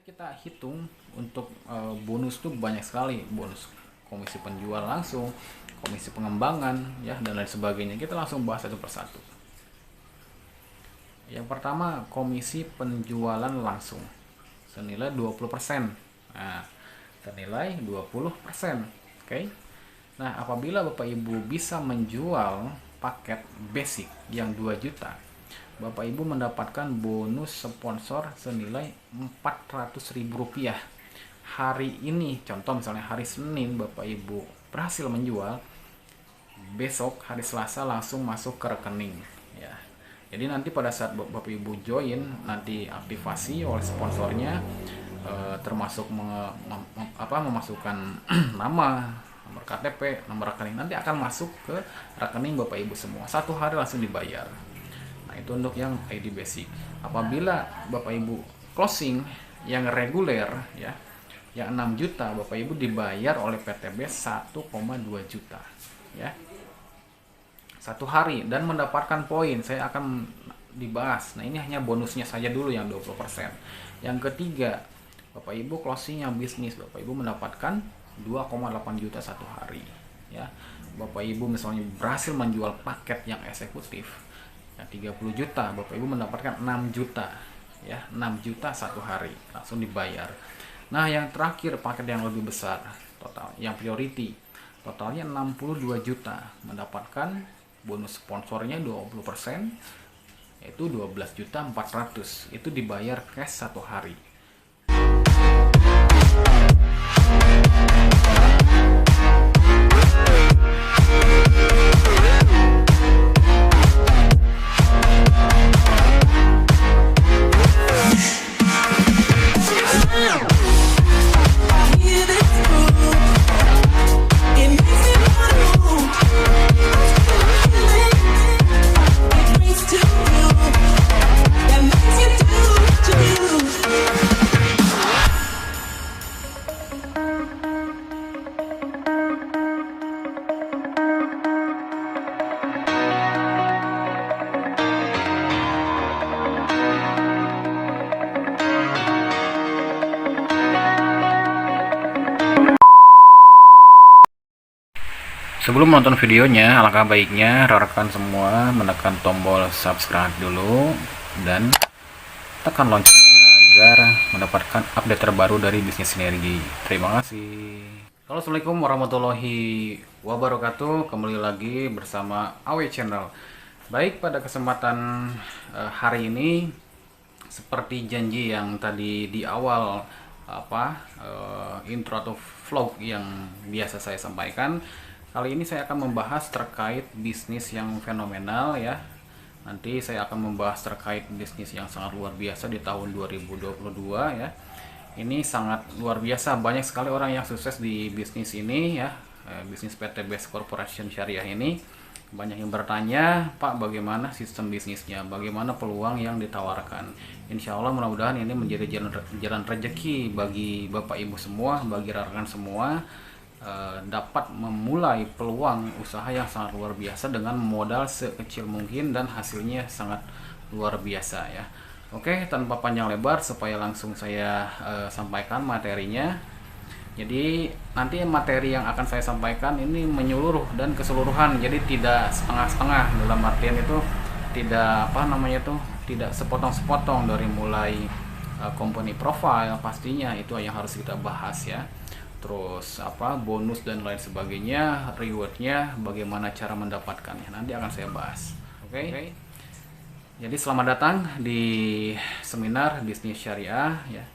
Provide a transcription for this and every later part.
Kita hitung untuk bonus tuh banyak sekali, bonus komisi penjual langsung, komisi pengembangan, ya dan lain sebagainya. Kita langsung bahas satu persatu. Yang pertama, komisi penjualan langsung senilai 20%. Nah, senilai 20%. Oke. Nah, apabila Bapak Ibu bisa menjual paket basic yang 2 juta, Bapak Ibu mendapatkan bonus sponsor senilai Rp400.000. Hari ini, contoh misalnya hari Senin Bapak Ibu berhasil menjual, besok hari Selasa langsung masuk ke rekening ya. Jadi nanti pada saat Bapak Ibu join, nanti aktivasi oleh sponsornya, termasuk memasukkan nama, nomor KTP, nomor rekening, nanti akan masuk ke rekening Bapak Ibu semua. Satu hari langsung dibayar. Nah, itu untuk yang ID basic. Apabila Bapak Ibu closing yang reguler ya, yang 6 juta, Bapak Ibu dibayar oleh PTB 1,2 juta ya. Satu hari dan mendapatkan poin. Saya akan dibahas. Nah, ini hanya bonusnya saja dulu yang 20%. Yang ketiga, Bapak Ibu closing yang bisnis, Bapak Ibu mendapatkan 2,8 juta satu hari ya. Bapak Ibu misalnya berhasil menjual paket yang eksekutif ya, 30 juta, Bapak Ibu mendapatkan 6 juta ya, 6 juta satu hari langsung dibayar. Nah, yang terakhir paket yang lebih besar, total yang priority, totalnya 62 juta, mendapatkan bonus sponsornya 20%, yaitu 12.400.000, itu dibayar cash satu hari. Sebelum menonton videonya, alangkah baiknya rekan semua menekan tombol subscribe dulu dan tekan loncengnya agar mendapatkan update terbaru dari bisnis sinergi. Terima kasih. Halo, assalamualaikum warahmatullahi wabarakatuh. Kembali lagi bersama AW Channel. Baik, pada kesempatan hari ini, seperti janji yang tadi di awal intro atau vlog yang biasa saya sampaikan, kali ini saya akan membahas terkait bisnis yang fenomenal ya. Nanti saya akan membahas terkait bisnis yang sangat luar biasa di tahun 2022 ya. Ini sangat luar biasa, banyak sekali orang yang sukses di bisnis ini ya. Bisnis PT Best Corporation Syariah ini. Banyak yang bertanya, Pak, bagaimana sistem bisnisnya, bagaimana peluang yang ditawarkan. Insya Allah mudah-mudahan ini menjadi jalan rezeki bagi Bapak Ibu semua, bagi rekan semua, dapat memulai peluang usaha yang sangat luar biasa dengan modal sekecil mungkin dan hasilnya sangat luar biasa ya. Oke, tanpa panjang lebar, supaya langsung saya sampaikan materinya. Jadi nanti materi yang akan saya sampaikan ini menyeluruh dan keseluruhan, jadi tidak setengah-setengah. Dalam artian itu tidak tidak sepotong-sepotong, dari mulai company profile pastinya itu yang harus kita bahas ya. Terus bonus dan lain sebagainya, rewardnya, bagaimana cara mendapatkannya, nanti akan saya bahas. Oke. Jadi selamat datang di seminar bisnis syariah ya.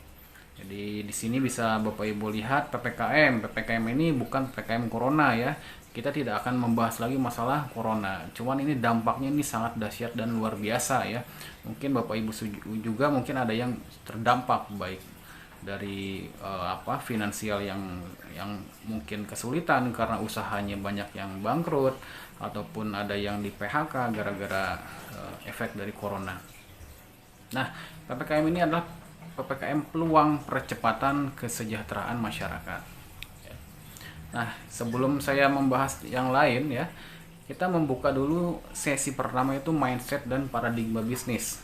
Jadi di sini bisa Bapak Ibu lihat PPKM. PPKM ini bukan PPKM corona ya. Kita tidak akan membahas lagi masalah corona. Cuman ini dampaknya ini sangat dahsyat dan luar biasa ya. Mungkin Bapak Ibu juga mungkin ada yang terdampak, baik dari finansial yang mungkin kesulitan karena usahanya banyak yang bangkrut, ataupun ada yang di PHK gara-gara efek dari corona. Nah, PPKM ini adalah PPKM peluang percepatan kesejahteraan masyarakat. Nah, sebelum saya membahas yang lain ya, kita membuka dulu sesi pertama, itu mindset dan paradigma bisnis.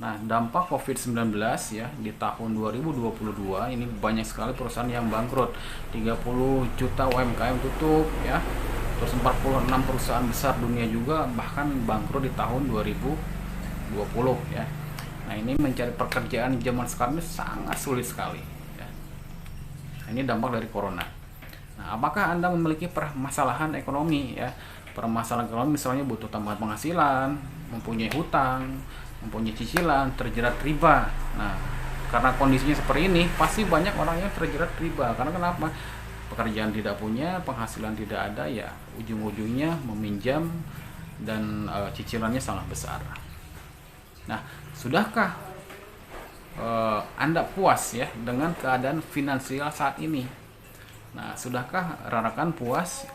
Nah, dampak COVID-19 ya di tahun 2022 ini banyak sekali perusahaan yang bangkrut. 30 juta UMKM tutup ya. Terus 46 perusahaan besar dunia juga bahkan bangkrut di tahun 2020 ya. Nah, ini mencari pekerjaan zaman sekarang ini sangat sulit sekali ya. Nah, ini dampak dari corona. Nah, apakah Anda memiliki permasalahan ekonomi ya? Permasalahan ekonomi misalnya butuh tambahan penghasilan, mempunyai hutang, mempunyai cicilan, terjerat riba. Nah, karena kondisinya seperti ini, pasti banyak orang yang terjerat riba. Karena kenapa? Pekerjaan tidak punya, penghasilan tidak ada, ya ujung-ujungnya meminjam dan cicilannya sangat besar. Nah, sudahkah Anda puas ya dengan keadaan finansial saat ini? Nah, sudahkah rekan-rekan puas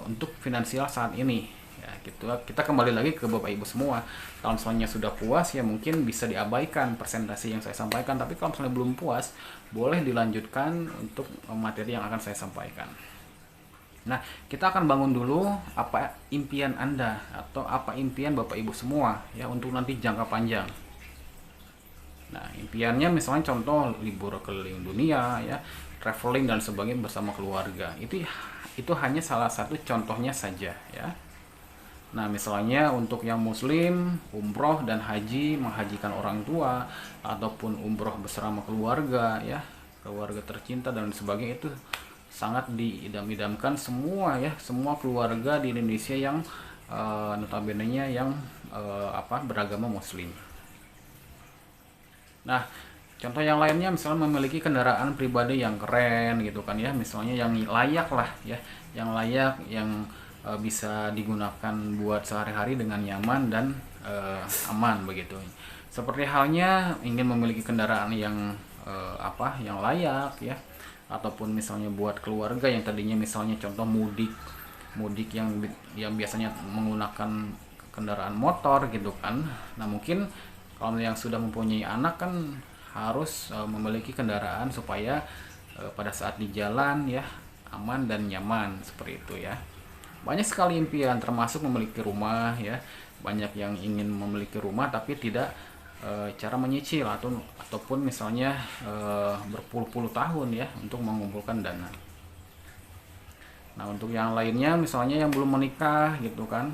untuk finansial saat ini? Ya, gitu. Kita kembali lagi ke Bapak Ibu semua. Kalau misalnya sudah puas ya mungkin bisa diabaikan presentasi yang saya sampaikan. Tapi kalau misalnya belum puas, boleh dilanjutkan untuk materi yang akan saya sampaikan. Nah, kita akan bangun dulu apa impian Anda atau apa impian Bapak Ibu semua ya untuk nanti jangka panjang. Nah, impiannya misalnya contoh libur keliling dunia ya, traveling dan sebagainya bersama keluarga. Itu hanya salah satu contohnya saja ya. Nah, misalnya untuk yang muslim, umroh dan haji, menghajikan orang tua ataupun umroh bersama keluarga ya, keluarga tercinta dan sebagainya, itu sangat diidam-idamkan semua ya, semua keluarga di Indonesia yang notabene-nya yang beragama muslim. Nah, contoh yang lainnya misalnya memiliki kendaraan pribadi yang keren gitu kan ya, misalnya yang layak lah ya, yang layak, yang bisa digunakan buat sehari-hari dengan nyaman dan aman begitu. Seperti halnya ingin memiliki kendaraan yang yang layak ya, ataupun misalnya buat keluarga yang tadinya misalnya contoh mudik yang biasanya menggunakan kendaraan motor gitu kan. Nah, mungkin kalau yang sudah mempunyai anak kan harus memiliki kendaraan supaya pada saat di jalan ya aman dan nyaman seperti itu ya. Banyak sekali impian termasuk memiliki rumah ya. Banyak yang ingin memiliki rumah tapi tidak cara menyicil ataupun misalnya berpuluh-puluh tahun ya untuk mengumpulkan dana. Nah, untuk yang lainnya misalnya yang belum menikah gitu kan,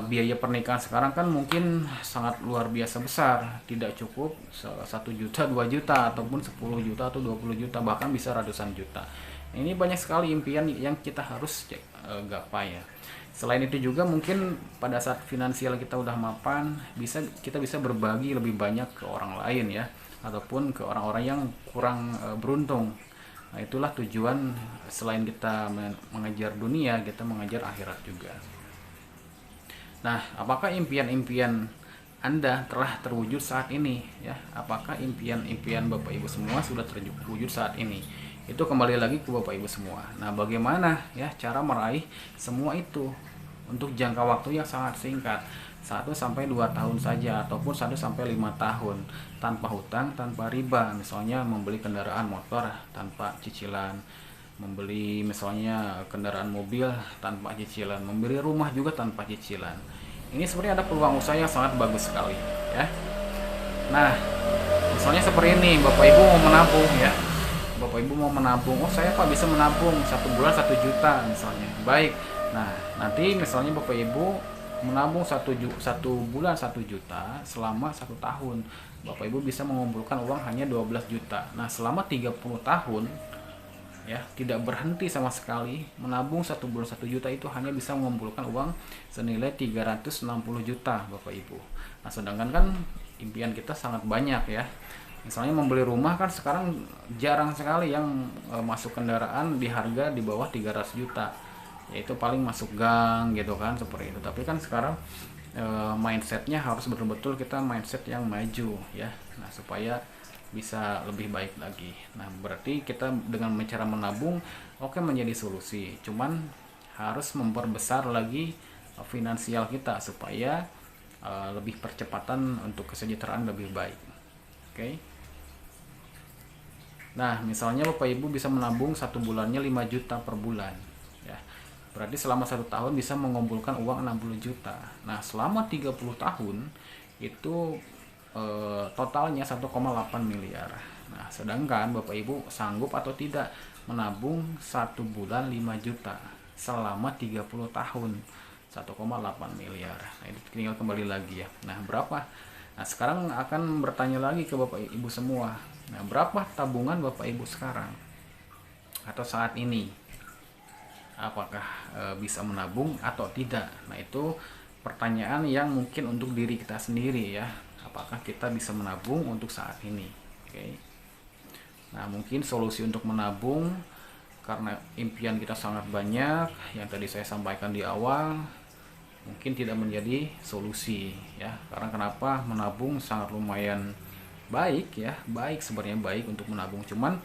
biaya pernikahan sekarang kan mungkin sangat luar biasa besar, tidak cukup 1 juta, 2 juta ataupun 10 juta atau 20 juta, bahkan bisa ratusan juta. Ini banyak sekali impian yang kita harus gapai ya. Selain itu juga mungkin pada saat finansial kita udah mapan, kita bisa berbagi lebih banyak ke orang lain ya, ataupun ke orang-orang yang kurang beruntung. Nah, itulah tujuan, selain kita mengejar dunia, kita mengejar akhirat juga. Nah, apakah impian-impian Anda telah terwujud saat ini ya? Apakah impian-impian Bapak Ibu semua sudah terwujud saat ini? Itu kembali lagi ke Bapak Ibu semua. Nah, bagaimana ya cara meraih semua itu untuk jangka waktu yang sangat singkat, 1 sampai 2 tahun saja ataupun 1 sampai 5 tahun, tanpa hutang, tanpa riba. Misalnya membeli kendaraan motor tanpa cicilan, membeli misalnya kendaraan mobil tanpa cicilan, membeli rumah juga tanpa cicilan. Ini sebenarnya ada peluang usaha yang sangat bagus sekali ya. Nah, misalnya seperti ini, Bapak Ibu mau menabung ya. Bapak Ibu mau menabung, oh saya Pak bisa menabung 1 bulan 1 juta misalnya. Baik. Nah, nanti misalnya Bapak Ibu menabung 1 bulan 1 juta selama 1 tahun. Bapak Ibu bisa mengumpulkan uang hanya 12 juta. Nah, selama 30 tahun ya, tidak berhenti sama sekali menabung 1 bulan 1 juta, itu hanya bisa mengumpulkan uang senilai 360 juta Bapak Ibu. Nah, sedangkan kan impian kita sangat banyak ya. Misalnya membeli rumah kan sekarang jarang sekali yang masuk kendaraan di harga di bawah 300 juta. Yaitu paling masuk gang gitu kan, seperti itu. Tapi kan sekarang mindsetnya harus betul-betul kita mindset yang maju ya. Nah, supaya bisa lebih baik lagi. Nah, berarti kita dengan cara menabung menjadi solusi. Cuman harus memperbesar lagi finansial kita supaya lebih percepatan untuk kesejahteraan lebih baik. Oke. Nah, misalnya Bapak Ibu bisa menabung 1 bulannya 5 juta per bulan ya. Berarti selama 1 tahun bisa mengumpulkan uang 60 juta. Nah, selama 30 tahun itu totalnya 1,8 miliar. Nah, sedangkan Bapak Ibu sanggup atau tidak menabung 1 bulan 5 juta selama 30 tahun 1,8 miliar. Nah, itu tinggal kembali lagi ya. Nah, berapa? Nah, sekarang akan bertanya lagi ke Bapak Ibu semua. Nah, berapa tabungan Bapak Ibu sekarang atau saat ini? Apakah bisa menabung atau tidak? Nah, itu pertanyaan yang mungkin untuk diri kita sendiri ya. Apakah kita bisa menabung untuk saat ini? Oke. Nah, mungkin solusi untuk menabung karena impian kita sangat banyak yang tadi saya sampaikan di awal mungkin tidak menjadi solusi ya. Karena kenapa? Menabung sangat lumayan baik ya, baik sebenarnya baik untuk menabung, cuman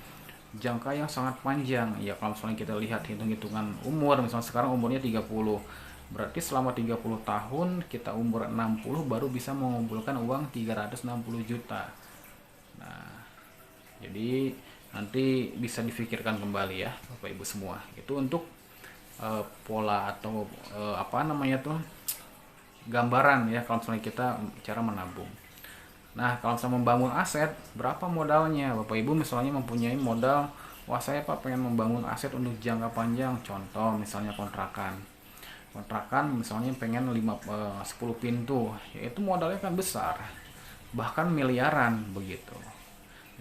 jangka yang sangat panjang ya. Kalau misalnya kita lihat hitung-hitungan umur, misalnya sekarang umurnya 30, berarti selama 30 tahun kita umur 60 baru bisa mengumpulkan uang 360 juta. Nah, jadi nanti bisa difikirkan kembali ya Bapak Ibu semua. Itu untuk pola atau apa namanya tuh, gambaran ya kalau misalnya kita cara menabung. Nah, kalau misalnya membangun aset, berapa modalnya? Bapak Ibu misalnya mempunyai modal, wah saya Pak pengen membangun aset untuk jangka panjang, contoh misalnya kontrakan. Kontrakan misalnya pengen 10 pintu, yaitu modalnya kan besar, bahkan miliaran begitu.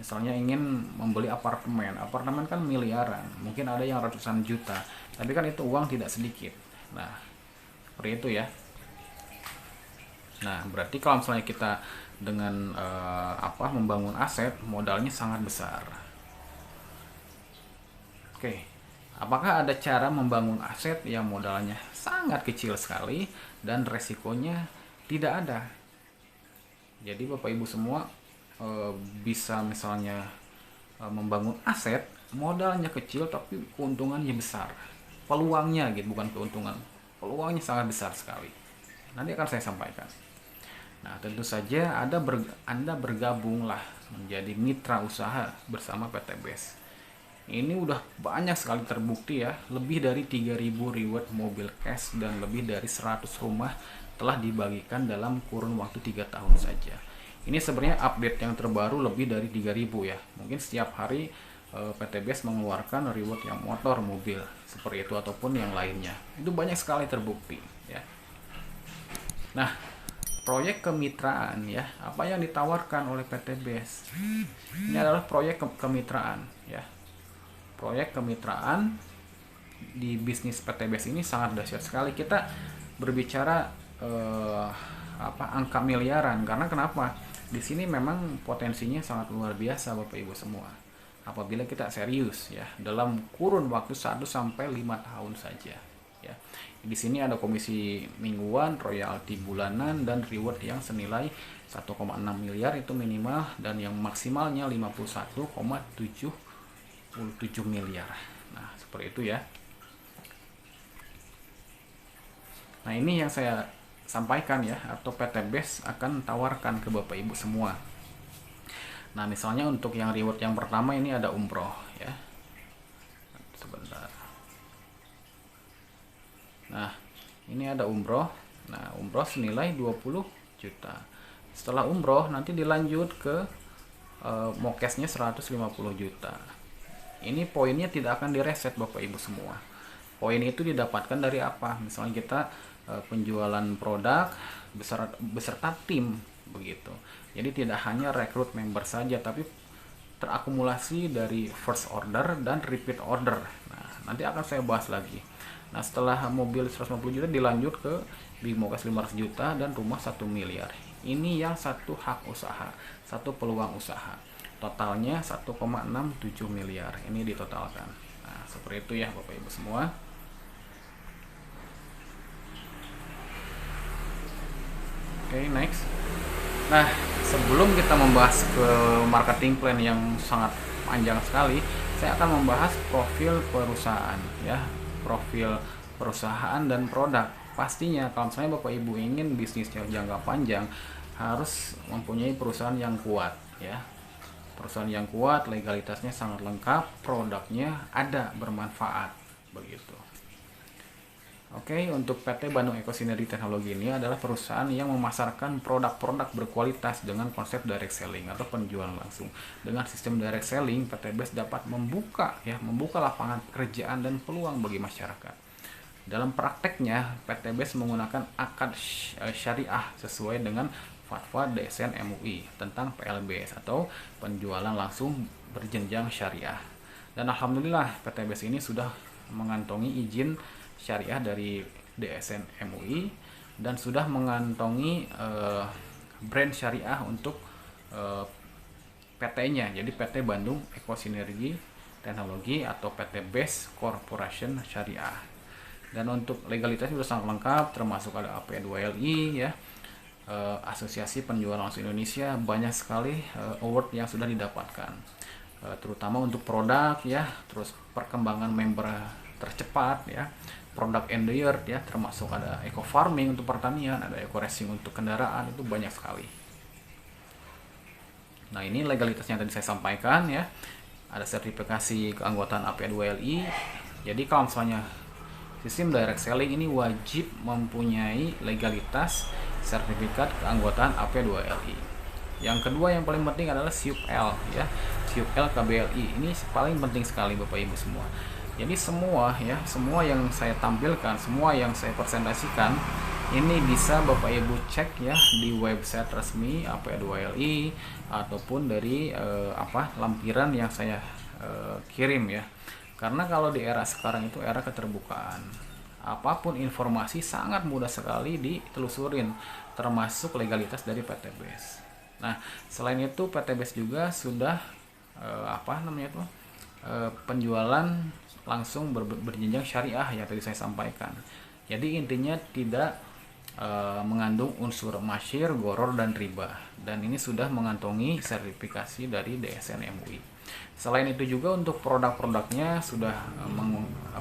Misalnya ingin membeli apartemen, apartemen kan miliaran, mungkin ada yang ratusan juta, tapi kan itu uang tidak sedikit. Nah, seperti itu ya. Nah, berarti kalau misalnya kita dengan membangun aset, modalnya sangat besar. Oke, apakah ada cara membangun aset yang modalnya sangat kecil sekali dan resikonya tidak ada? Jadi Bapak Ibu semua bisa misalnya membangun aset, modalnya kecil tapi keuntungannya besar. Peluangnya gitu, bukan keuntungan. Peluangnya sangat besar sekali. Nanti akan saya sampaikan. Nah, tentu saja Anda bergabunglah menjadi mitra usaha bersama PT BES. Ini udah banyak sekali terbukti ya, lebih dari 3.000 reward mobil cash dan lebih dari 100 rumah telah dibagikan dalam kurun waktu 3 tahun saja. Ini sebenarnya update yang terbaru lebih dari 3.000 ya. Mungkin setiap hari PT BES mengeluarkan reward yang motor, mobil seperti itu ataupun yang lainnya. Itu banyak sekali terbukti ya. Nah, proyek kemitraan ya, apa yang ditawarkan oleh PT BES? Ini adalah proyek kemitraan ya. Proyek kemitraan di bisnis PT BES ini sangat dahsyat sekali. Kita berbicara angka miliaran, karena kenapa? Di sini memang potensinya sangat luar biasa Bapak Ibu semua. Apabila kita serius ya, dalam kurun waktu 1 sampai 5 tahun saja ya. Di sini ada komisi mingguan, royalti bulanan, dan reward yang senilai 1,6 miliar itu minimal, dan yang maksimalnya 51,77 miliar. Nah, seperti itu ya. Nah, ini yang saya sampaikan ya, atau PT BES akan tawarkan ke Bapak Ibu semua. Nah, misalnya untuk yang reward yang pertama ini ada umroh ya. Sebentar. Nah, ini ada umroh. Nah, umroh senilai 20 juta. Setelah umroh nanti dilanjut ke mokesnya 150 juta. Ini poinnya tidak akan direset Bapak Ibu semua. Poin itu didapatkan dari apa? Misalnya kita penjualan produk beserta tim begitu. Jadi tidak hanya rekrut member saja, tapi terakumulasi dari first order dan repeat order. Nah, nanti akan saya bahas lagi. Nah, setelah mobil 150 juta dilanjut ke Big Mokes 500 juta dan rumah 1 miliar. Ini yang satu hak usaha, satu peluang usaha. Totalnya 1,67 miliar. Ini ditotalkan. Nah, seperti itu ya Bapak Ibu semua. Oke, next. Nah, sebelum kita membahas ke marketing plan yang sangat panjang sekali, saya akan membahas profil perusahaan ya, profil perusahaan dan produk. Pastinya kalau misalnya Bapak Ibu ingin bisnisnya jangka panjang, harus mempunyai perusahaan yang kuat ya. Perusahaan yang kuat, legalitasnya sangat lengkap, produknya ada, bermanfaat begitu. Oke, untuk PT Bandung Eco Sinergi Teknologi ini adalah perusahaan yang memasarkan produk-produk berkualitas dengan konsep direct selling atau penjualan langsung. Dengan sistem direct selling, PT BES dapat membuka lapangan pekerjaan dan peluang bagi masyarakat. Dalam prakteknya, PT BES menggunakan akad syariah sesuai dengan fatwa DSN MUI tentang PLBS atau penjualan langsung berjenjang syariah. Dan alhamdulillah PT BES ini sudah mengantongi izin syariah dari DSN MUI dan sudah mengantongi brand syariah untuk PT-nya. Jadi PT Bandung Eco Sinergi Teknologi atau PT BES Corporation Syariah. Dan untuk legalitasnya sudah sangat lengkap, termasuk ada AP2LI ya, Asosiasi Penjualan Langsung Indonesia, banyak sekali award yang sudah didapatkan, terutama untuk produk ya, terus perkembangan member tercepat ya, product and the year ya, termasuk ada eco farming untuk pertanian, ada eco racing untuk kendaraan, itu banyak sekali. Nah, ini legalitasnya tadi saya sampaikan ya. Ada sertifikasi keanggotaan AP2LI. Jadi kalau misalnya sistem direct selling ini wajib mempunyai legalitas sertifikat keanggotaan AP2LI. Yang kedua yang paling penting adalah SIUP-L ya. SIUP-L KBLI. Ini paling penting sekali Bapak Ibu semua. Jadi semua yang saya tampilkan, semua yang saya presentasikan ini bisa Bapak Ibu cek ya di website resmi AP2LI ataupun dari lampiran yang saya kirim ya. Karena kalau di era sekarang itu era keterbukaan. Apapun informasi sangat mudah sekali ditelusurin, termasuk legalitas dari PT BES. Nah, selain itu PT BES juga sudah penjualan langsung berjenjang syariah yang tadi saya sampaikan. Jadi intinya tidak mengandung unsur masyir, goror, dan riba. Dan ini sudah mengantongi sertifikasi dari DSN MUI. Selain itu juga untuk produk-produknya sudah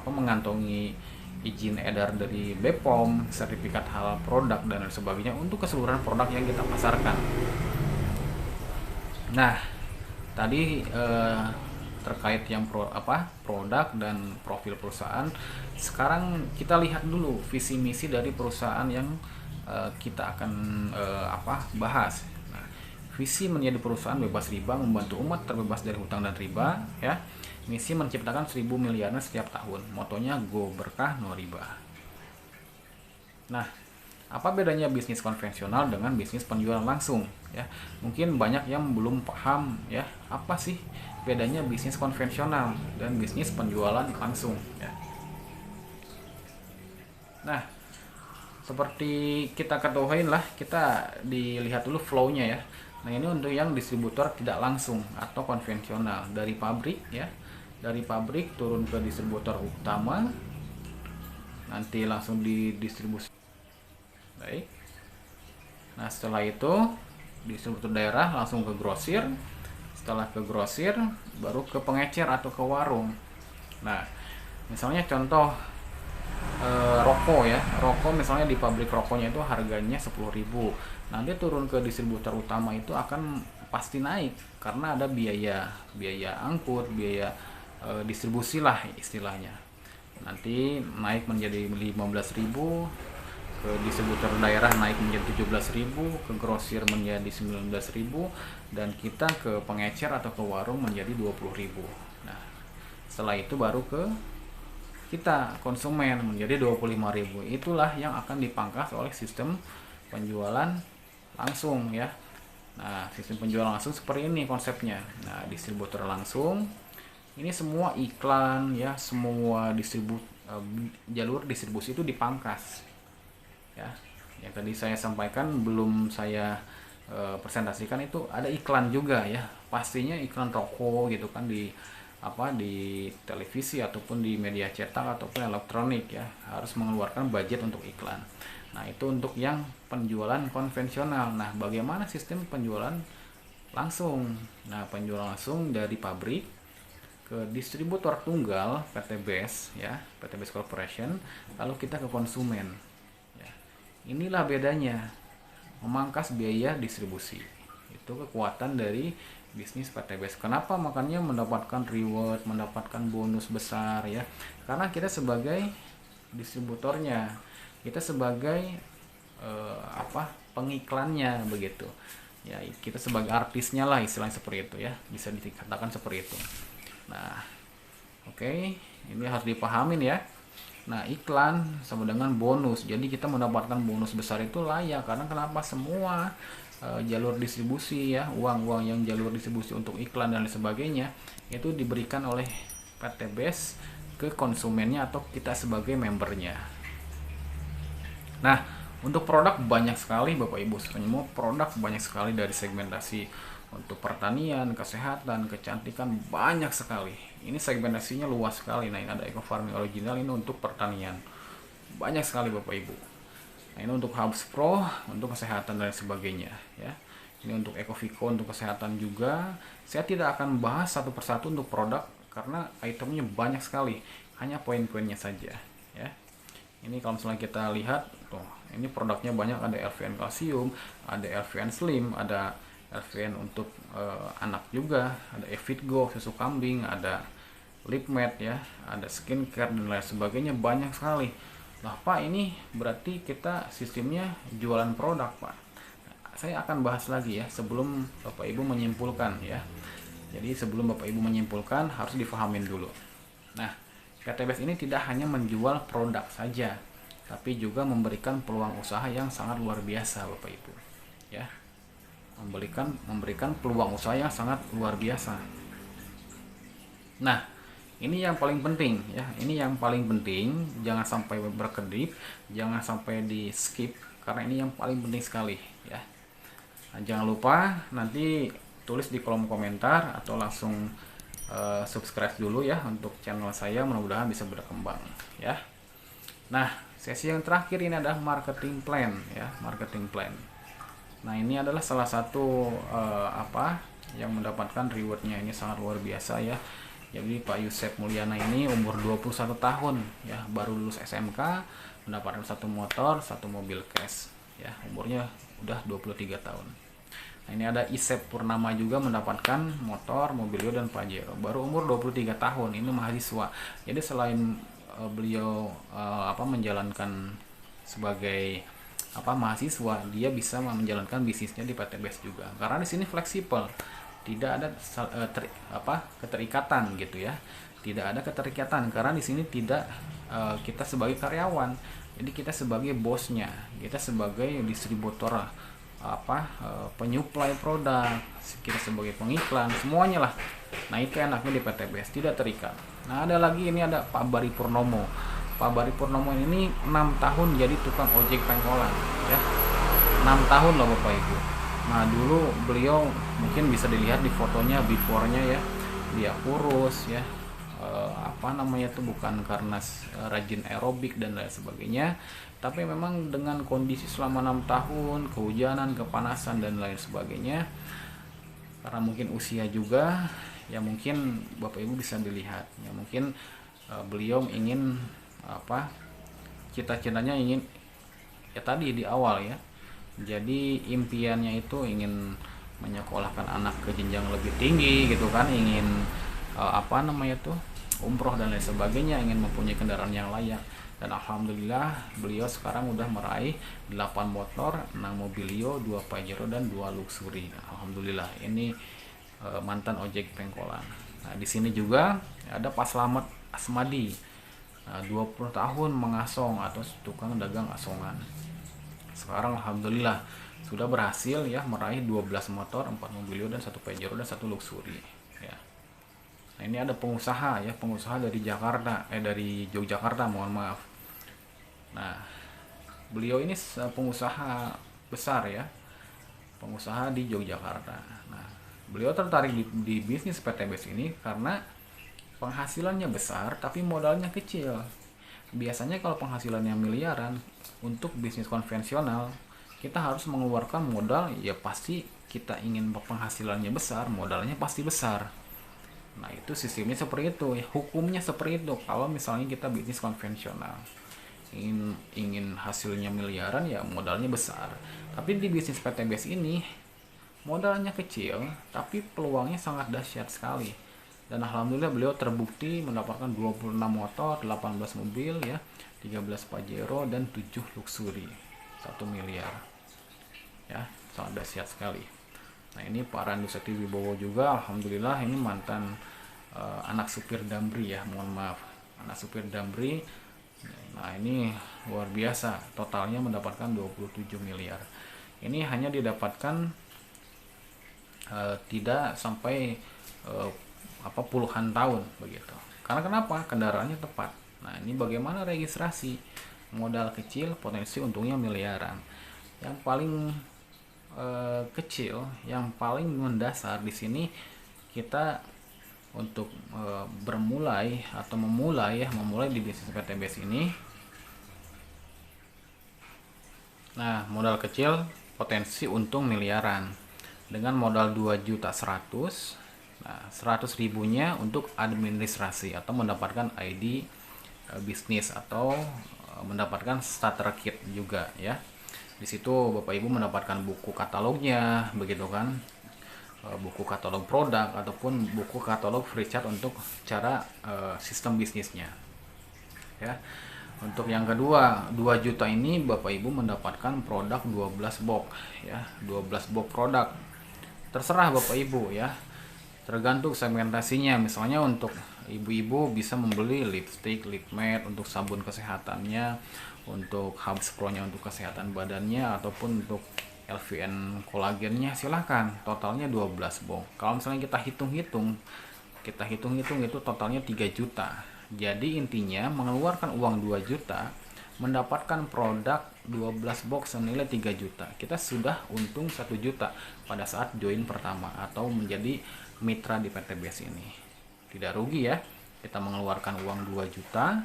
mengantongi izin edar dari BPOM, sertifikat halal produk, dan sebagainya untuk keseluruhan produk yang kita pasarkan. Nah, tadi terkait yang produk dan profil perusahaan. Sekarang kita lihat dulu visi misi dari perusahaan yang kita akan bahas. Nah, visi menjadi perusahaan bebas riba, membantu umat terbebas dari hutang dan riba ya. Misi menciptakan 1000 miliarnya setiap tahun. Motonya Go Berkah No Riba. Nah, apa bedanya bisnis konvensional dengan bisnis penjualan langsung ya? Mungkin banyak yang belum paham ya, apa sih bedanya bisnis konvensional dan bisnis penjualan langsung ya. Nah, seperti kita ketahui lah, kita dilihat dulu flow-nya ya. Nah, ini untuk yang distributor tidak langsung atau konvensional, dari pabrik ya. Dari pabrik turun ke distributor utama, nanti langsung didistribusi. Baik. Nah, setelah itu distributor daerah langsung ke grosir. Setelah ke grosir baru ke pengecer atau ke warung. Nah, misalnya contoh rokok ya. Rokok misalnya di pabrik rokoknya itu harganya 10.000. Nanti turun ke distributor utama itu akan pasti naik karena ada biaya angkut, biaya distribusi lah istilahnya. Nanti naik menjadi 15.000, ke distributor daerah naik menjadi 17.000, ke grosir menjadi 19.000, dan kita ke pengecer atau ke warung menjadi 20.000. Nah, setelah itu baru ke kita konsumen menjadi 25.000. Itulah yang akan dipangkas oleh sistem penjualan langsung ya. Nah, sistem penjualan langsung seperti ini konsepnya. Nah, distributor langsung ini semua iklan ya, semua jalur distribusi itu dipangkas ya. Yang tadi saya sampaikan belum saya presentasikan itu ada iklan juga ya, pastinya iklan rokok gitu kan di televisi ataupun di media cetak ataupun elektronik ya, harus mengeluarkan budget untuk iklan. Nah, itu untuk yang penjualan konvensional. Nah, bagaimana sistem penjualan langsung? Nah, penjualan langsung dari pabrik ke distributor tunggal PT BES ya, PT BES Corporation, lalu kita ke konsumen. Inilah bedanya, memangkas biaya distribusi. Itu kekuatan dari bisnis PT BES. Kenapa? Makanya mendapatkan reward, mendapatkan bonus besar ya. Karena kita sebagai distributornya, kita sebagai pengiklannya begitu ya, kita sebagai artisnya lah istilahnya seperti itu ya, bisa dikatakan seperti itu. Nah, oke, ini harus dipahamin ya. Nah, iklan sama dengan bonus, jadi kita mendapatkan bonus besar itu layak, karena kenapa, semua jalur distribusi ya, uang-uang yang jalur distribusi untuk iklan dan lain sebagainya itu diberikan oleh PT BES ke konsumennya atau kita sebagai membernya. Nah, untuk produk banyak sekali Bapak Ibu semua, produk banyak sekali dari segmentasi untuk pertanian, kesehatan, kecantikan, banyak sekali. Ini segmentasinya luas sekali. Nah, ini ada Eco Farming Original, ini untuk pertanian. Banyak sekali Bapak Ibu. Nah, ini untuk Hubs Pro, untuk kesehatan dan sebagainya ya. Ini untuk Ecovico untuk kesehatan juga. Saya tidak akan bahas satu persatu untuk produk karena itemnya banyak sekali. Hanya poin-poinnya saja ya. Ini kalau misalnya kita lihat tuh, ini produknya banyak, ada LVN kalsium, ada LVN slim, ada LVN untuk anak juga, ada Evitgo susu kambing, ada Lipmed ya, ada skincare dan lain sebagainya, banyak sekali. Nah Pak, ini berarti kita sistemnya jualan produk Pak. Saya akan bahas lagi ya sebelum Bapak Ibu menyimpulkan ya. Jadi sebelum Bapak Ibu menyimpulkan harus difahamin dulu. Nah, PT BES ini tidak hanya menjual produk saja, tapi juga memberikan peluang usaha yang sangat luar biasa Bapak Ibu ya. Memberikan peluang usaha yang sangat luar biasa. Nah, ini yang paling penting ya. Ini yang paling penting, jangan sampai berkedip, jangan sampai di skip, karena ini yang paling penting sekali ya. Nah, jangan lupa nanti tulis di kolom komentar atau langsung subscribe dulu ya untuk channel saya, mudah-mudahan bisa berkembang ya. Nah, sesi yang terakhir ini adalah marketing plan ya, marketing plan. Nah, ini adalah salah satu yang mendapatkan rewardnya ini sangat luar biasa ya. Jadi Pak Yusef Mulyana ini umur 21 tahun ya, baru lulus SMK, mendapatkan satu motor, satu mobil cash ya, umurnya udah 23 tahun. Nah, ini ada Isep Purnama juga mendapatkan motor, mobilio dan Pajero, baru umur 23 tahun, ini mahasiswa. Jadi selain beliau menjalankan sebagai mahasiswa, dia bisa menjalankan bisnisnya di PT BES juga. Karena di sini fleksibel, tidak ada keterikatan gitu ya. Tidak ada keterikatan karena di sini tidak kita sebagai karyawan. Jadi kita sebagai bosnya, kita sebagai distributor penyuplai produk, kita sebagai pengiklan, semuanya lah. Nah, itu enaknya di PT BES, tidak terikat. Nah, ada lagi, ini ada Pak Bari Purnomo. Pak Bari Purnomo ini 6 tahun jadi tukang ojek pengkolan ya. 6 tahun loh Bapak Ibu. Nah, dulu beliau mungkin bisa dilihat di fotonya before-nya ya. Dia kurus ya. Bukan karena rajin aerobik dan lain sebagainya, tapi memang dengan kondisi selama 6 tahun, kehujanan, kepanasan dan lain sebagainya, karena mungkin usia juga ya, mungkin Bapak Ibu bisa dilihat ya, mungkin beliau ingin cita-citanya ingin ya tadi di awal ya, jadi impiannya itu ingin menyekolahkan anak ke jenjang lebih tinggi gitu kan, ingin umroh dan lain sebagainya, ingin mempunyai kendaraan yang layak. Dan alhamdulillah beliau sekarang udah meraih 8 motor, 6 mobilio, 2 Pajero dan 2 luxury. Alhamdulillah, ini mantan ojek pengkolan. Nah, di sini juga ada Pak Slamet Asmadi, 20 tahun mengasong atau tukang dagang asongan. Sekarang alhamdulillah sudah berhasil ya meraih 12 motor, 4 mobilio dan 1 Pajero dan 1 luxury ya. Nah, ini ada pengusaha dari dari Yogyakarta, mohon maaf. Nah, beliau ini pengusaha besar ya, pengusaha di Yogyakarta. Nah, beliau tertarik di bisnis PT BES ini karena penghasilannya besar tapi modalnya kecil. Biasanya kalau penghasilannya miliaran, untuk bisnis konvensional kita harus mengeluarkan modal, ya pasti kita ingin penghasilannya besar, modalnya pasti besar. Nah, itu sistemnya seperti itu ya, hukumnya seperti itu. Kalau misalnya kita bisnis konvensional ingin hasilnya miliaran, ya modalnya besar. Tapi di bisnis PT BES ini modalnya kecil tapi peluangnya sangat dahsyat sekali. dan alhamdulillah beliau terbukti mendapatkan 26 motor, 18 mobil ya, 13 Pajero dan 7 luxury, 1 miliar ya, sangat dahsyat sekali. Nah ini Pak Randu Sekti Wibowo juga alhamdulillah ini mantan anak supir Damri ya, mohon maaf, anak supir Damri. Nah ini luar biasa, totalnya mendapatkan 27 miliar. Ini hanya didapatkan tidak sampai puluhan tahun begitu. Karena kenapa? Kendaraannya tepat. Nah ini bagaimana registrasi? Modal kecil, potensi untungnya miliaran. Yang paling kecil, yang paling mendasar di sini kita untuk memulai di bisnis PTBS ini. Nah modal kecil, potensi untung miliaran dengan modal 2.100.000. Nah 100 ribunya untuk administrasi atau mendapatkan ID bisnis atau mendapatkan starter kit juga ya. Di situ Bapak Ibu mendapatkan buku katalognya begitu kan, buku katalog produk ataupun buku katalog free chat untuk cara sistem bisnisnya ya. Untuk yang kedua 2 juta ini Bapak Ibu mendapatkan produk 12 box ya, 12 box produk. Terserah Bapak Ibu ya, tergantung segmentasinya. Misalnya untuk ibu-ibu bisa membeli lipstick, lip matte untuk sabun kesehatannya, untuk Hubs Pro-nya untuk kesehatan badannya, ataupun untuk LVN kolagennya, silahkan. Totalnya 12 box. Kalau misalnya kita hitung-hitung itu totalnya 3 juta. Jadi intinya mengeluarkan uang 2 juta mendapatkan produk 12 box senilai 3 juta. Kita sudah untung 1 juta pada saat join pertama atau menjadi mitra di PTBS ini. Tidak rugi ya. Kita mengeluarkan uang 2 juta,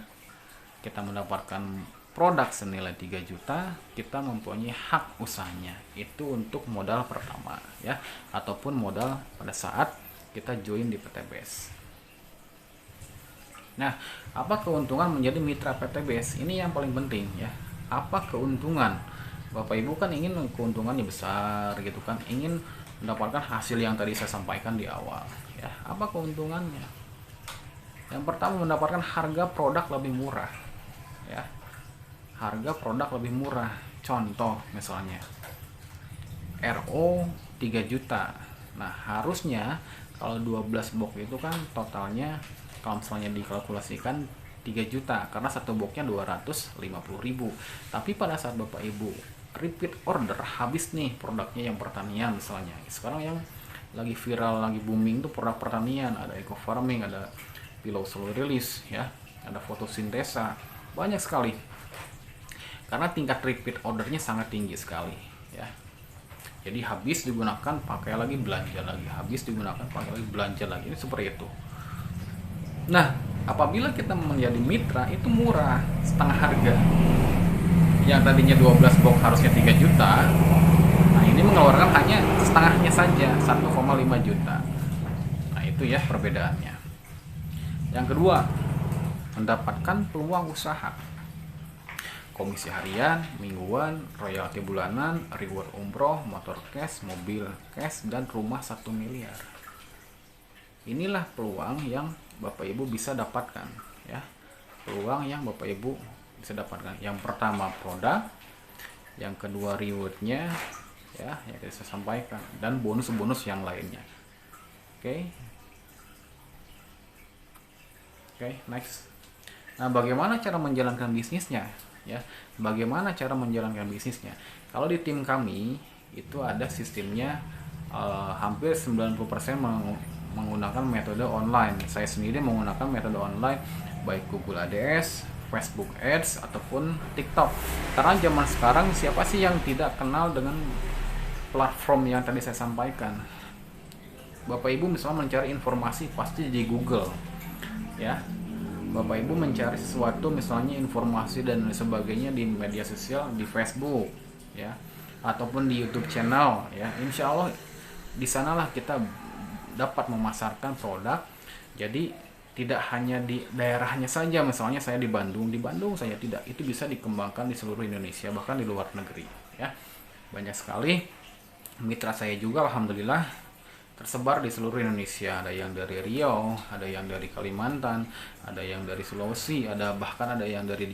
kita mendapatkan produk senilai 3 juta, kita mempunyai hak usahanya. Itu untuk modal pertama ya, ataupun modal pada saat kita join di PTBS. Nah, apa keuntungan menjadi mitra PTBS? Ini yang paling penting ya. Apa keuntungan? Bapak Ibu kan ingin keuntungannya besar gitu kan, ingin mendapatkan hasil yang tadi saya sampaikan di awal ya. Apa keuntungannya? Yang pertama, mendapatkan harga produk lebih murah ya. Harga produk lebih murah. Contoh misalnya RO 3 juta. Nah, harusnya kalau 12 box itu kan totalnya kalau misalnya dikalkulasikan 3 juta karena satu boxnya 250.000. Tapi pada saat Bapak Ibu repeat order, habis nih produknya yang pertanian misalnya. Sekarang yang lagi viral, lagi booming tuh produk pertanian, ada eco farming, ada pillow slow release ya, ada fotosintesa, banyak sekali. Karena tingkat repeat ordernya sangat tinggi sekali ya. Jadi habis digunakan pakai lagi, belanja lagi, habis digunakan pakai lagi, belanja lagi. Ini seperti itu. Nah, apabila kita menjadi mitra itu murah, setengah harga. Yang tadinya 12 box harusnya 3 juta. Nah, ini mengeluarkan hanya setengahnya saja, 1,5 juta. Nah, itu ya perbedaannya. Yang kedua, mendapatkan peluang usaha. Komisi harian, mingguan, royalti bulanan, reward umroh, motor cash, mobil cash, dan rumah 1 miliar. Inilah peluang yang Bapak Ibu bisa dapatkan ya. Peluang yang Bapak Ibu bisa dapatkan. Yang pertama produk, yang kedua rewardnya ya, yang tadi saya sampaikan, dan bonus-bonus yang lainnya. Oke, next. Nah, bagaimana cara menjalankan bisnisnya ya? Bagaimana cara menjalankan bisnisnya? Kalau di tim kami itu ada sistemnya, hampir 90% menggunakan metode online. Saya sendiri menggunakan metode online baik Google ADS, Facebook Ads ataupun TikTok. Karena zaman sekarang siapa sih yang tidak kenal dengan platform yang tadi saya sampaikan? Bapak Ibu misalnya mencari informasi pasti di Google ya. Bapak Ibu mencari sesuatu misalnya informasi dan sebagainya di media sosial, di Facebook ya, ataupun di YouTube channel ya. Insya Allah di sanalah kita dapat memasarkan produk. Jadi tidak hanya di daerahnya saja, misalnya saya di Bandung saja, tidak, itu bisa dikembangkan di seluruh Indonesia, bahkan di luar negeri ya. Banyak sekali mitra saya juga alhamdulillah tersebar di seluruh Indonesia. Ada yang dari Riau, ada yang dari Kalimantan, ada yang dari Sulawesi, bahkan ada yang dari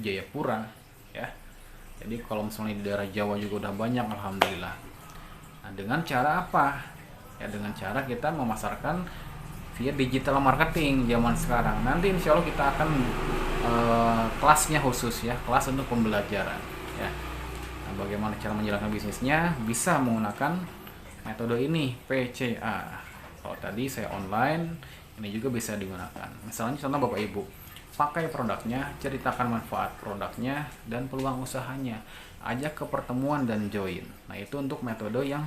Jayapura, ya. Jadi kalau misalnya di daerah Jawa juga udah banyak, alhamdulillah. Nah, dengan cara apa? Ya, dengan cara kita memasarkan via digital marketing zaman sekarang. Nanti insya Allah kita akan kelasnya khusus, ya, kelas untuk pembelajaran, ya. Nah, bagaimana cara menjalankan bisnisnya? Bisa menggunakan metode ini, PCA. Kalau tadi saya online, ini juga bisa digunakan. Misalnya contoh Bapak Ibu, pakai produknya, ceritakan manfaat produknya dan peluang usahanya, ajak ke pertemuan dan join. Nah, itu untuk metode yang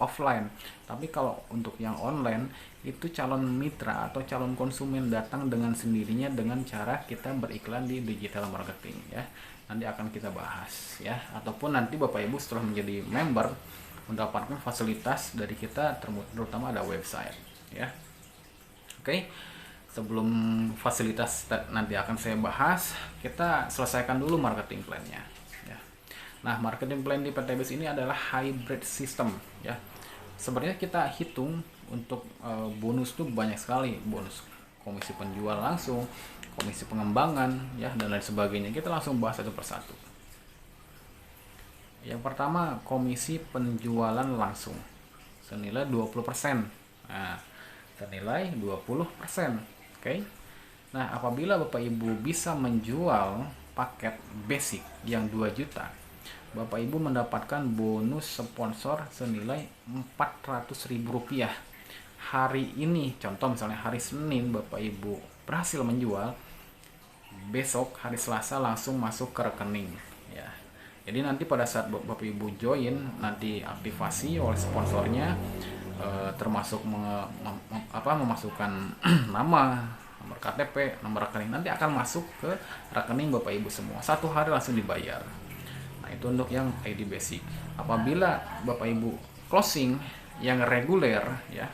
offline. Tapi kalau untuk yang online, itu calon mitra atau calon konsumen datang dengan sendirinya dengan cara kita beriklan di digital marketing, ya. Nanti akan kita bahas, ya. Ataupun nanti Bapak Ibu setelah menjadi member mendapatkan fasilitas dari kita, terutama ada website, ya. Oke. Sebelum fasilitas nanti akan saya bahas, kita selesaikan dulu marketing plan-nya, ya. Nah, marketing plan di PTBis ini adalah hybrid system, ya. Sebenarnya kita hitung untuk bonus tuh banyak sekali, bonus komisi penjual langsung, komisi pengembangan, ya, dan lain sebagainya. Kita langsung bahas satu persatu. Yang pertama, komisi penjualan langsung senilai 20%. Nah, senilai 20%. Oke. Nah, apabila Bapak Ibu bisa menjual paket basic yang 2 juta, Bapak Ibu mendapatkan bonus sponsor senilai Rp400.000. Hari ini, contoh misalnya hari Senin Bapak Ibu berhasil menjual, besok hari Selasa langsung masuk ke rekening, ya. Jadi nanti pada saat Bapak Ibu join, nanti aktivasi oleh sponsornya, termasuk memasukkan nama, nomor KTP, nomor rekening, nanti akan masuk ke rekening Bapak Ibu semua. Satu hari langsung dibayar. Nah, itu untuk yang ID basic. Apabila Bapak Ibu closing yang reguler, ya,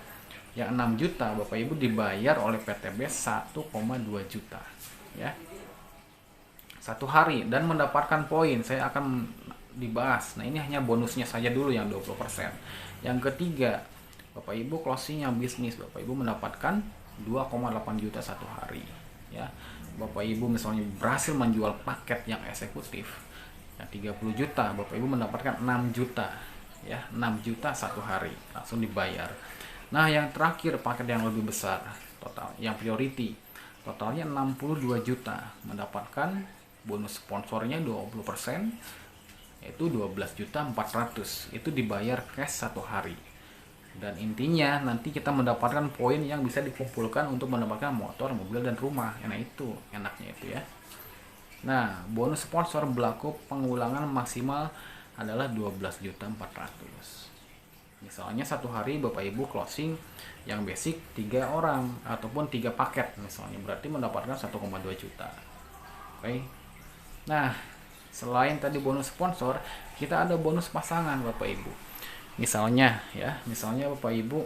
yang 6 juta, Bapak Ibu dibayar oleh PTB 1,2 juta, ya. Satu hari dan mendapatkan poin. Saya akan dibahas. Nah, ini hanya bonusnya saja dulu yang 20%. Yang ketiga, Bapak Ibu closing yang bisnis, Bapak Ibu mendapatkan 2,8 juta satu hari, ya. Bapak Ibu misalnya berhasil menjual paket yang eksekutif, ya, 30 juta, Bapak Ibu mendapatkan 6 juta, ya, 6 juta satu hari langsung dibayar. Nah, yang terakhir paket yang lebih besar, total yang priority, totalnya 62 juta, mendapatkan bonus sponsornya 20%, yaitu 12.400.000. Itu dibayar cash satu hari. Dan intinya nanti kita mendapatkan poin yang bisa dikumpulkan untuk mendapatkan motor, mobil, dan rumah. Nah, itu enaknya itu, ya. Nah, bonus sponsor berlaku pengulangan maksimal adalah 12.400.000. Misalnya satu hari Bapak Ibu closing yang basic 3 orang ataupun 3 paket misalnya, berarti mendapatkan 1,2 juta. Oke. Nah, selain tadi bonus sponsor, kita ada bonus pasangan Bapak Ibu. Misalnya, ya, misalnya Bapak Ibu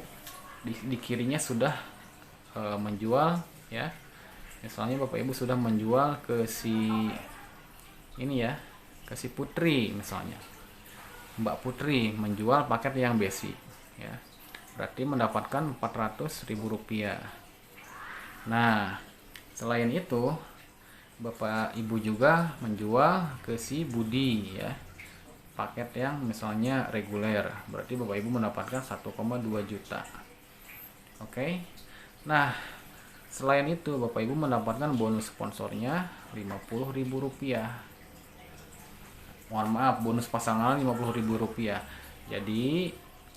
di kirinya sudah menjual, ya. Misalnya Bapak Ibu sudah menjual ke si ini, ya, ke si Putri misalnya. Mbak Putri menjual paket yang basic, ya. Berarti mendapatkan Rp400.000. Nah, selain itu Bapak Ibu juga menjual ke si Budi, ya, paket yang misalnya reguler, berarti Bapak Ibu mendapatkan 1,2 juta. Oke. Nah, selain itu Bapak Ibu mendapatkan bonus sponsornya Rp50.000. Mohon maaf, bonus pasangan Rp50.000. Jadi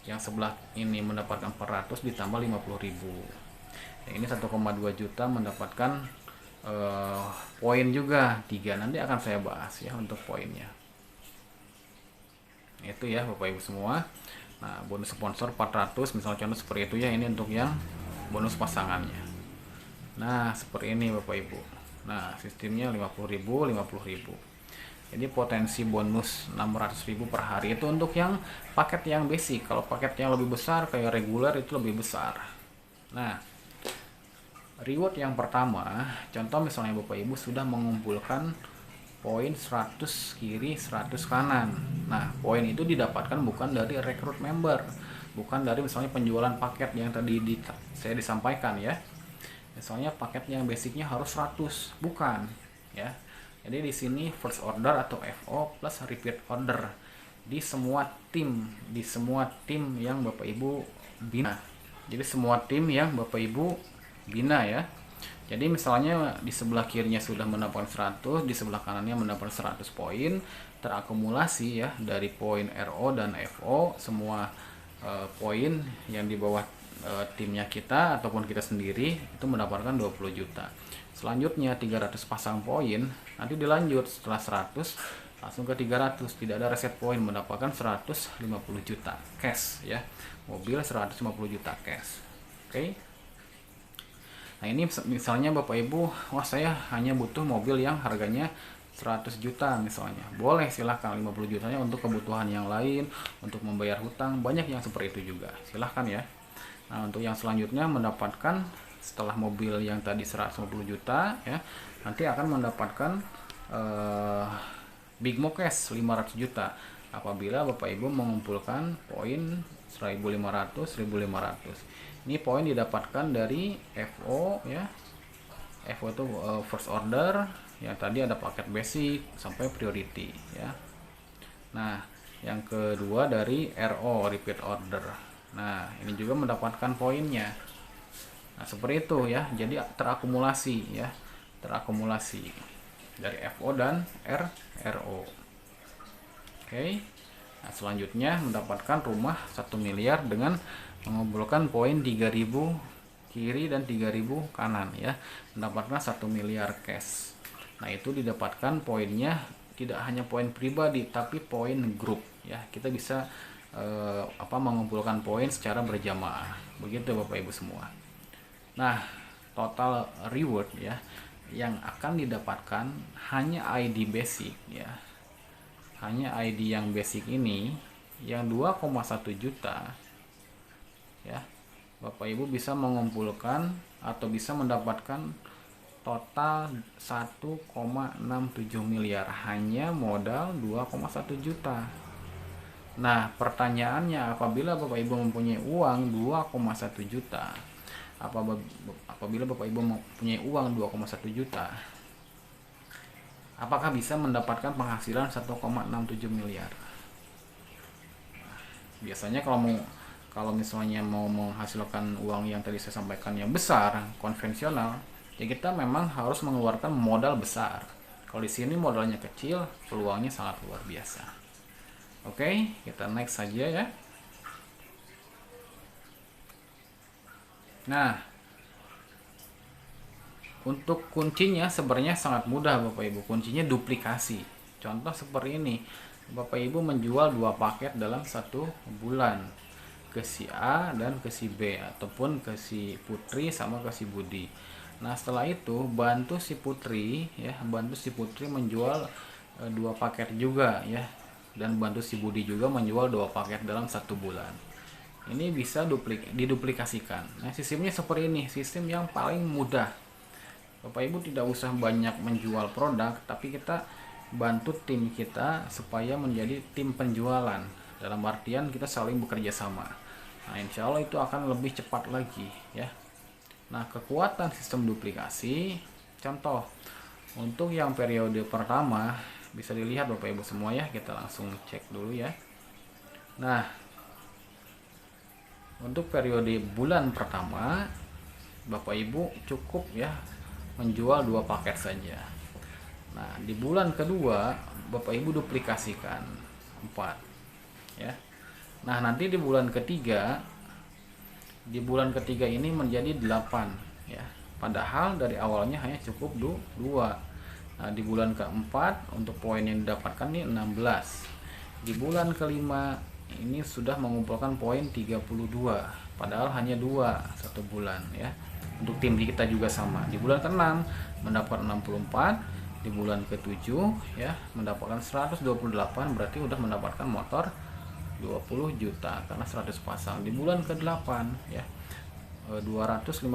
yang sebelah ini mendapatkan 400 ditambah 50.000. Yang ini 1,2 juta mendapatkan poin juga 3. Nanti akan saya bahas, ya, untuk poinnya. Itu, ya, Bapak Ibu semua. Nah, bonus sponsor 400 misalnya contoh seperti itu, ya. Ini untuk yang bonus pasangannya. Nah, seperti ini Bapak Ibu. Nah, sistemnya 50.000, 50.000. Jadi potensi bonus 600.000 per hari itu untuk yang paket yang basic. Kalau paket yang lebih besar kayak reguler itu lebih besar. Nah, reward yang pertama, contoh misalnya Bapak Ibu sudah mengumpulkan poin 100 kiri 100 kanan. Nah, poin itu didapatkan bukan dari rekrut member, bukan dari misalnya penjualan paket yang tadi saya disampaikan ya. Misalnya paket yang basicnya harus 100, bukan ya. Jadi di sini first order atau FO plus repeat order di semua tim yang Bapak Ibu bina. Jadi semua tim yang Bapak Ibu bina ya. Jadi misalnya di sebelah kirinya sudah mendapatkan 100, di sebelah kanannya mendapatkan 100 poin, terakumulasi ya dari poin RO dan FO, semua poin yang di bawah timnya kita ataupun kita sendiri itu mendapatkan 20 juta. Selanjutnya 300 pasang poin, nanti dilanjut setelah 100 langsung ke 300, tidak ada reset poin, mendapatkan 150 juta cash ya. Mobil 150 juta cash. Oke. Nah, ini misalnya Bapak Ibu, wah saya hanya butuh mobil yang harganya 100 juta misalnya. Boleh, silahkan 50 jutanya untuk kebutuhan yang lain, untuk membayar hutang, banyak yang seperti itu juga. Silahkan ya. Nah, untuk yang selanjutnya mendapatkan setelah mobil yang tadi 150 juta ya, nanti akan mendapatkan Big Mo Cash 500 juta apabila Bapak Ibu mengumpulkan poin 1.500. Ini poin didapatkan dari FO ya. FO itu first order, yang tadi ada paket basic sampai priority ya. Nah, yang kedua dari RO repeat order. Nah, ini juga mendapatkan poinnya. Nah, seperti itu ya. Jadi terakumulasi ya. Terakumulasi dari FO dan RO. Oke. Nah, selanjutnya mendapatkan rumah 1 miliar dengan mengumpulkan poin 3000 kiri dan 3000 kanan ya, mendapatkan 1 miliar cash. Nah, itu didapatkan poinnya tidak hanya poin pribadi tapi poin grup ya. Kita bisa mengumpulkan poin secara berjamaah. Begitu Bapak Ibu semua. Nah, total reward ya yang akan didapatkan hanya ID basic ya. Hanya ID yang basic ini yang 2,1 juta ya, Bapak Ibu bisa mengumpulkan atau bisa mendapatkan total 1,67 miliar hanya modal 2,1 juta. Nah, pertanyaannya, apabila Bapak Ibu mempunyai uang 2,1 juta, apabila Bapak Ibu mempunyai uang 2,1 juta, apakah bisa mendapatkan penghasilan 1,67 miliar? Biasanya kalau misalnya mau menghasilkan uang yang tadi saya sampaikan yang besar, konvensional, ya kita memang harus mengeluarkan modal besar. Kalau di sini modalnya kecil, peluangnya sangat luar biasa. Oke, kita next saja ya. Nah, untuk kuncinya sebenarnya sangat mudah Bapak Ibu. Kuncinya duplikasi. Contoh seperti ini. Bapak Ibu menjual 2 paket dalam 1 bulan. Ke si A dan ke si B, ataupun ke si Putri sama ke si Budi. Nah, setelah itu bantu si Putri ya, menjual 2 paket juga ya, dan bantu si Budi juga menjual 2 paket dalam 1 bulan. Ini bisa diduplikasikan. Nah, sistemnya seperti ini, sistem yang paling mudah. Bapak Ibu tidak usah banyak menjual produk, tapi kita bantu tim kita supaya menjadi tim penjualan. Dalam artian kita saling bekerja sama. Nah, insya Allah itu akan lebih cepat lagi ya. Nah, kekuatan sistem duplikasi, contoh untuk yang periode pertama bisa dilihat Bapak Ibu semua ya. Kita langsung cek dulu ya. Nah, untuk periode bulan pertama Bapak Ibu cukup ya menjual 2 paket saja. Nah, di bulan kedua Bapak Ibu duplikasikan 4 ya. Nah, nanti di bulan ketiga ini menjadi 8 ya. Padahal dari awalnya hanya cukup 2. Nah, di bulan keempat untuk poin yang didapatkan ini 16. Di bulan kelima ini sudah mengumpulkan poin 32. Padahal hanya 2 1 bulan ya. Untuk tim kita juga sama. Di bulan ke-6 mendapatkan 64. Di bulan ke-7 ya mendapatkan 128, berarti udah mendapatkan motor 20 juta karena 100 pasang. Di bulan ke-8 ya 256.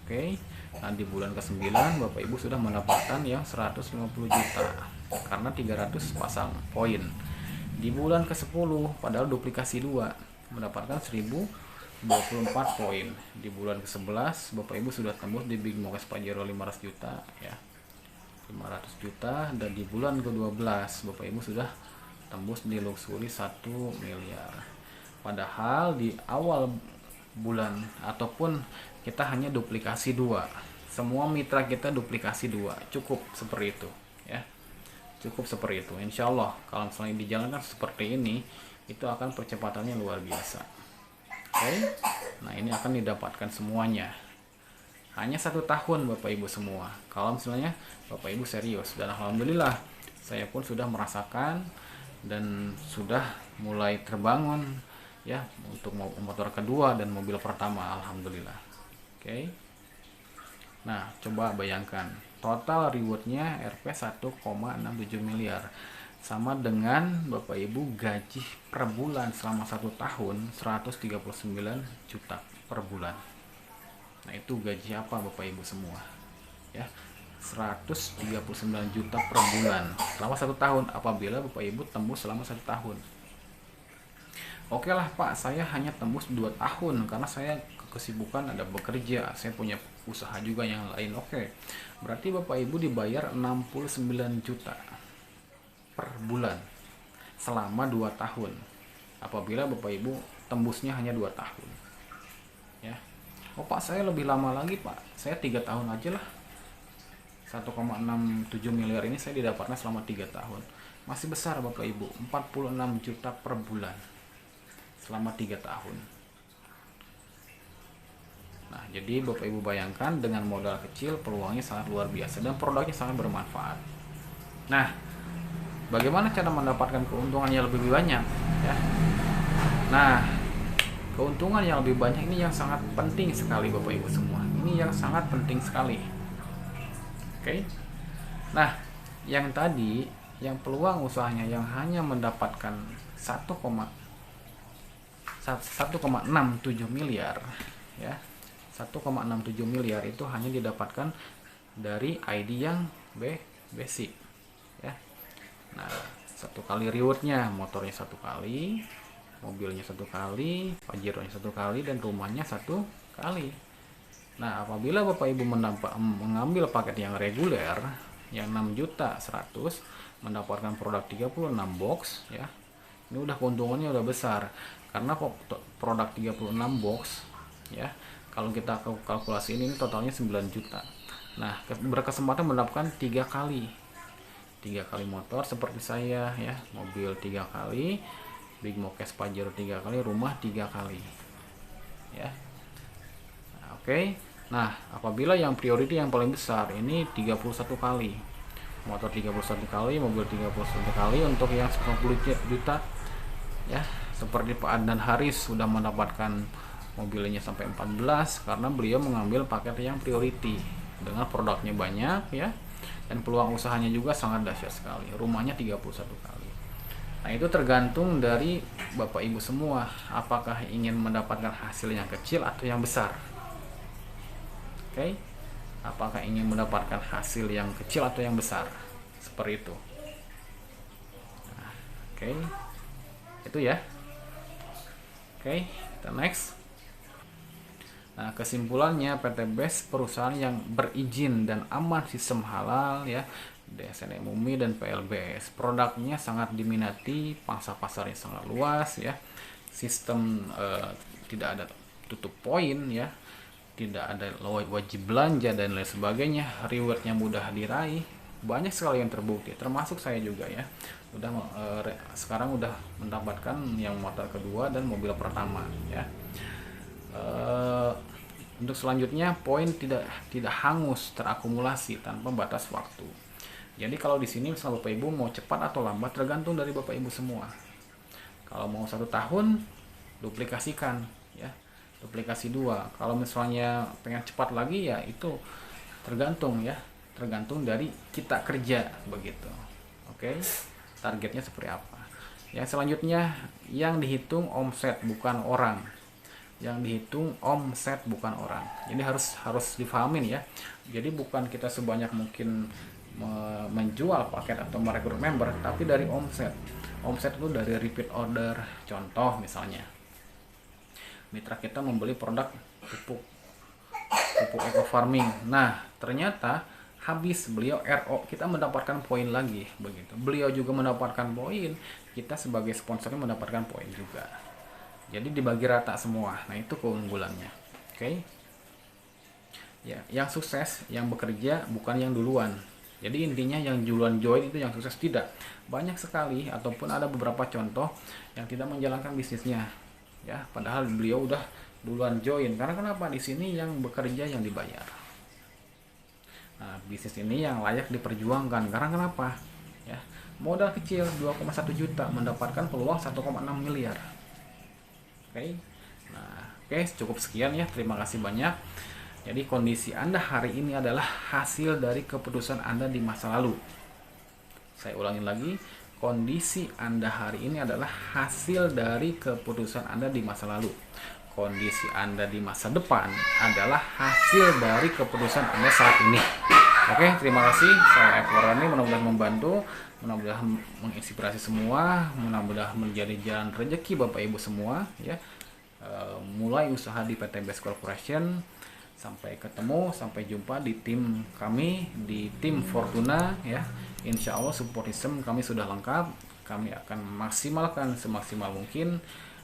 Oke. Nah, di bulan ke-9 Bapak Ibu sudah mendapatkan yang 150 juta karena 300 pasang poin. Di bulan ke-10 padahal duplikasi 2 mendapatkan 1024 poin. Di bulan ke-11 Bapak Ibu sudah tembus di Big Mokes Pajero 500 juta ya. 500 juta, dan di bulan ke-12 Bapak Ibu sudah tembus di Luxury 1 miliar. Padahal di awal bulan ataupun kita hanya duplikasi 2. Semua mitra kita duplikasi 2. Cukup seperti itu ya. Cukup seperti itu. Insya Allah kalau misalnya dijalankan seperti ini, itu akan percepatannya luar biasa. Oke. Nah, ini akan didapatkan semuanya. Hanya 1 tahun Bapak Ibu semua. Kalau misalnya Bapak Ibu serius, dan alhamdulillah saya pun sudah merasakan dan sudah mulai terbangun ya untuk motor kedua dan mobil pertama, alhamdulillah. Oke. Nah, coba bayangkan total rewardnya Rp 1,67 miliar, sama dengan Bapak Ibu gaji per bulan selama 1 tahun 139 juta per bulan. Nah, itu gaji apa Bapak Ibu semua ya, 139 juta per bulan selama 1 tahun apabila Bapak Ibu tembus selama 1 tahun. Oke lah Pak, saya hanya tembus 2 tahun karena saya kesibukan ada bekerja, saya punya usaha juga yang lain. Oke, berarti Bapak Ibu dibayar 69 juta per bulan selama 2 tahun apabila Bapak Ibu tembusnya hanya 2 tahun ya. Oh Pak, saya lebih lama lagi Pak, saya 3 tahun aja lah. 1,67 miliar ini saya didapatnya selama 3 tahun. Masih besar Bapak Ibu, 46 juta per bulan selama 3 tahun. Nah, jadi Bapak Ibu bayangkan dengan modal kecil peluangnya sangat luar biasa dan produknya sangat bermanfaat. Nah, bagaimana cara mendapatkan keuntungan yang lebih banyak ya? Nah, keuntungan yang lebih banyak ini yang sangat penting sekali Bapak Ibu semua. Ini yang sangat penting sekali. Oke. Nah, yang tadi yang peluang usahanya yang hanya mendapatkan 1,67 miliar ya. 1,67 miliar itu hanya didapatkan dari ID yang basic ya. Nah, 1 kali rewardnya, motornya 1 kali, mobilnya 1 kali, Pajero-nya 1 kali, dan rumahnya 1 kali. Nah, apabila Bapak Ibu mengambil paket yang reguler yang 6.100.000 mendapatkan produk 36 box ya. Ini udah keuntungannya udah besar karena produk 36 box ya. Kalau kita kalkulasi ini totalnya 9 juta. Nah, berkesempatan mendapatkan 3 kali. 3 kali motor seperti saya ya, mobil 3 kali, Big Mokes Pajero 3 kali, rumah 3 kali ya. Nah, oke. Nah, apabila yang priority yang paling besar ini 31 kali, motor 31 kali, mobil 31 kali, untuk yang 90 juta ya, seperti Pak Adnan Haris sudah mendapatkan mobilnya sampai 14 karena beliau mengambil paket yang priority dengan produknya banyak ya, dan peluang usahanya juga sangat dahsyat sekali. Rumahnya 31 kali. Nah, itu tergantung dari Bapak Ibu semua, apakah ingin mendapatkan hasil yang kecil atau yang besar. Oke. Apakah ingin mendapatkan hasil yang kecil atau yang besar? Seperti itu. Nah, oke. Itu ya. Oke, kita next. Nah, kesimpulannya PT BES perusahaan yang berizin dan aman sistem halal ya, DSN MUMI dan PLBS. Produknya sangat diminati, pangsa pasarnya sangat luas ya. Sistem tidak ada tutup poin ya, tidak ada wajib belanja dan lain sebagainya. Rewardnya mudah diraih, banyak sekali yang terbukti, termasuk saya juga ya. Sekarang udah mendapatkan yang motor kedua dan mobil pertama ya. Untuk selanjutnya poin tidak hangus terakumulasi tanpa batas waktu. Jadi kalau di sini misalnya Bapak Ibu mau cepat atau lambat tergantung dari Bapak Ibu semua. Kalau mau 1 tahun duplikasikan ya, duplikasi 2. Kalau misalnya pengen cepat lagi ya itu tergantung ya, tergantung dari kita kerja begitu. Oke, targetnya seperti apa. Yang selanjutnya yang dihitung omset bukan orang. Yang dihitung omset bukan orang. Jadi harus difahamin ya. Jadi bukan kita sebanyak mungkin menjual paket atau merekrut member, tapi dari omset. Omset itu dari repeat order. Contoh misalnya mitra kita membeli produk pupuk eco farming. Nah, ternyata habis beliau RO, kita mendapatkan poin lagi begitu. Beliau juga mendapatkan poin, kita sebagai sponsornya mendapatkan poin juga. Jadi dibagi rata semua. Nah, itu keunggulannya. Oke. Ya, yang sukses, yang bekerja bukan yang duluan. Jadi intinya yang duluan join itu yang sukses, tidak. Banyak sekali ataupun ada beberapa contoh yang tidak menjalankan bisnisnya. Ya, padahal beliau udah duluan join. Karena kenapa? Di sini yang bekerja yang dibayar. Nah, bisnis ini yang layak diperjuangkan. Karena kenapa? Ya, modal kecil 2,1 juta mendapatkan peluang 1,6 miliar. Oke. Nah, oke, cukup sekian ya. Terima kasih banyak. Jadi kondisi Anda hari ini adalah hasil dari keputusan Anda di masa lalu. Saya ulangi lagi, kondisi Anda hari ini adalah hasil dari keputusan Anda di masa lalu. Kondisi Anda di masa depan adalah hasil dari keputusan Anda saat ini. Oke, terima kasih. Saya Eko Rani, mudah-mudahan membantu, mudah-mudahan menginspirasi semua, mudah-mudahan menjadi jalan rezeki Bapak Ibu semua ya. Mulai usaha di PT Best Corporation. Sampai ketemu, sampai jumpa di tim kami, di tim Fortuna ya. Insya Allah support system kami sudah lengkap. Kami akan maksimalkan semaksimal mungkin.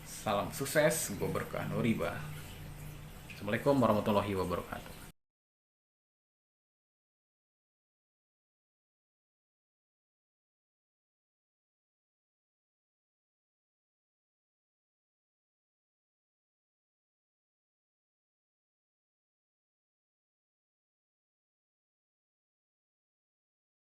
Salam sukses, gue berkah riba. Assalamualaikum warahmatullahi wabarakatuh.